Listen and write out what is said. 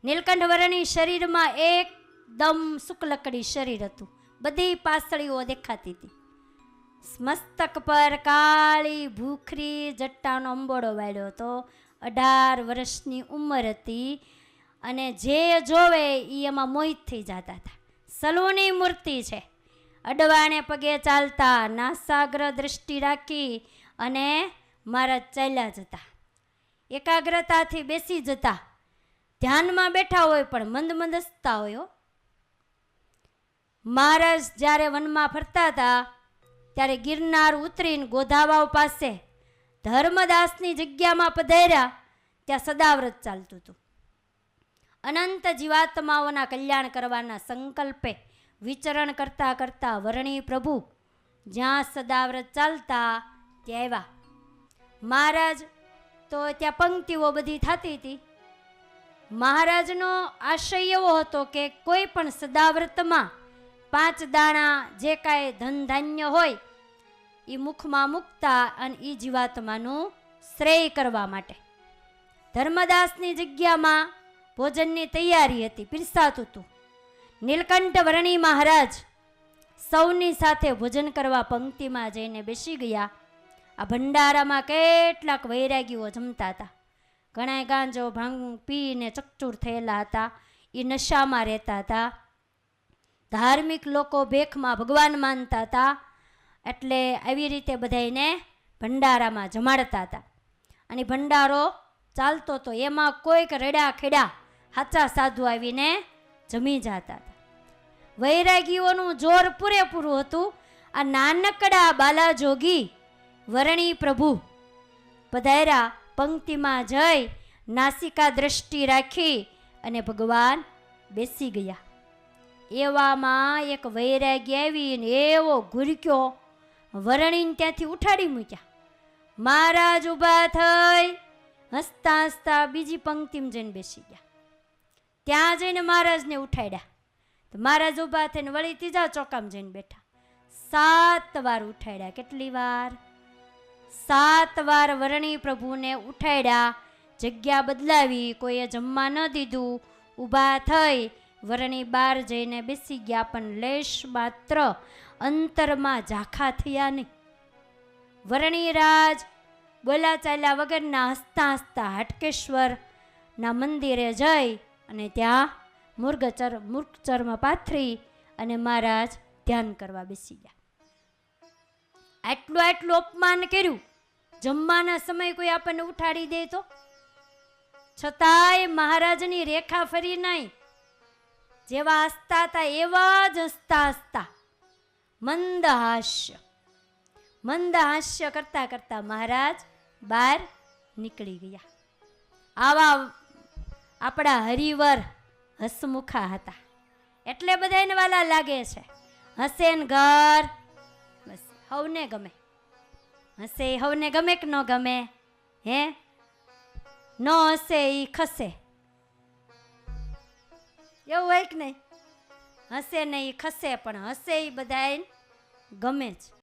નીલકંઠ વર્ણી શરીરમાં એકદમ શુક્લકડી શરીર હતું, બધી પાસળીઓ દેખાતી હતી. મસ્તક પર કાળી ભૂખરી જટ્ટાનો અંબોડો વાળ્યો હતો. 18 વર્ષની ઉંમર હતી અને જે જોવે એ એમાં મોહિત થઈ જતા હતા. સલૂની મૂર્તિ છે, અડવાણે પગે ચાલતા, નાસાગ્ર દ્રષ્ટિ રાખી અને મહારાજ ચાલ્યા જતા, એકાગ્રતાથી બેસી જતા, ધ્યાનમાં બેઠા હોય પણ મંદ મંદ હસતા હોય. મહારાજ જ્યારે વનમાં ફરતા હતા ત્યારે ગિરનાર ઉતરીને ગોધાવાવ પાસે ધર્મદાસની જગ્યામાં પધાર્યા. ત્યાં સદાવ્રત ચાલતું હતું. અનંત જીવાત્માઓના કલ્યાણ કરવાના સંકલ્પે વિચરણ કરતા કરતા વર્ણી પ્રભુ જ્યાં સદાવ્રત ચાલતા ત્યાં આવ્યા. મહારાજ તો ત્યાં પંક્તિઓ બધી થતી હતી. મહારાજનો આશય એવો હતો કે કોઈ પણ સદાવ્રતમાં 5 દાણા જે કાંઈ ધન ધાન્ય હોય એ મુખમાં મૂકતા અને એ જીવાત્માનું શ્રેય કરવા માટે. ધર્મદાસની જગ્યામાં ભોજનની તૈયારી હતી, પીરસાતું હતું. નીલકંઠ વર્ણી મહારાજ સૌની સાથે ભોજન કરવા પંક્તિમાં જઈને બેસી ગયા. આ ભંડારામાં કેટલાક વૈરાગીઓ જમતા હતા. ઘણા ગાંજો ભાંગ પીને ચકચૂર થયેલા હતા, એ નશામાં રહેતા હતા. ધાર્મિક લોકો ભેખમાં ભગવાન માનતા હતા, એટલે આવી રીતે બધાને ભંડારામાં જમાડતા હતા. અને ભંડારો ચાલતો તો એમાં કોઈક રેડા ખેડા હાચા સાધુ આવીને જમી જતા હતા. વૈરાગીઓનું જોર પૂરેપૂરું હતું. આ નાનકડા બાલાજોગી વર્ણી પ્રભુ પધાર્યા. પંક્તિમાં જઈ નાસિકા દ્રષ્ટિ રાખી અને ભગવાન બેસી ગયા. એવામાં એક વૈરાગી આવીને એવો ઘૂરક્યો, વર્ણીને ત્યાંથી ઉઠાડી મૂક્યા. મહારાજ ઊભા થઈ હસતા હસતા બીજી પંક્તિમાં જઈને બેસી ગયા. ત્યાં જઈને મહારાજને ઉઠાડ્યા. તો મહારાજ ઊભા થઈને વળી ત્રીજા ચોકામાં જઈને બેઠા. 7 વાર ઉઠાડ્યા. કેટલી વાર? 7 વાર વર્ણી પ્રભુને ઉઠાડ્યા. જગ્યા બદલાવી, કોઈએ જમવા ન દીધું. ઊભા થઈ વર્ણી બહાર જઈને બેસી ગયા, પણ લેશ માત્ર અંતરમાં ઝાંખા થયા નહીં. વર્ણીરાજ બોલા ચાલ્યા વગરના હસતા હસતા હાટકેશ્વરના મંદિરે જઈ અને ત્યાં મૂર્ખચર્મ પાથરી અને મહારાજ ધ્યાન કરવા બેસી ગયા. આટલું અપમાન કર્યું. જમવાના સમય કોઈ આપણને ઉઠાડી દે તો? છતાંય મહારાજની રેખા ફરી નહીં. જેવા હસતા હતા એવા જ હસતા હસતા મંદ હાસ્ય કરતા કરતા મહારાજ બહાર નીકળી ગયા. આવા આપણા હરિવર હસમુખા હતા એટલે બધાને વાલા લાગે છે. હસે ને ઘર બસ હવને ગમે. હસે હવને ગમે કે ન ગમે? હે ન હસે ઈ ખસે, એવું હોય કે નહીં? હસે ને ઈ ખસે, પણ હસે ઈ બધાને ગમે જ.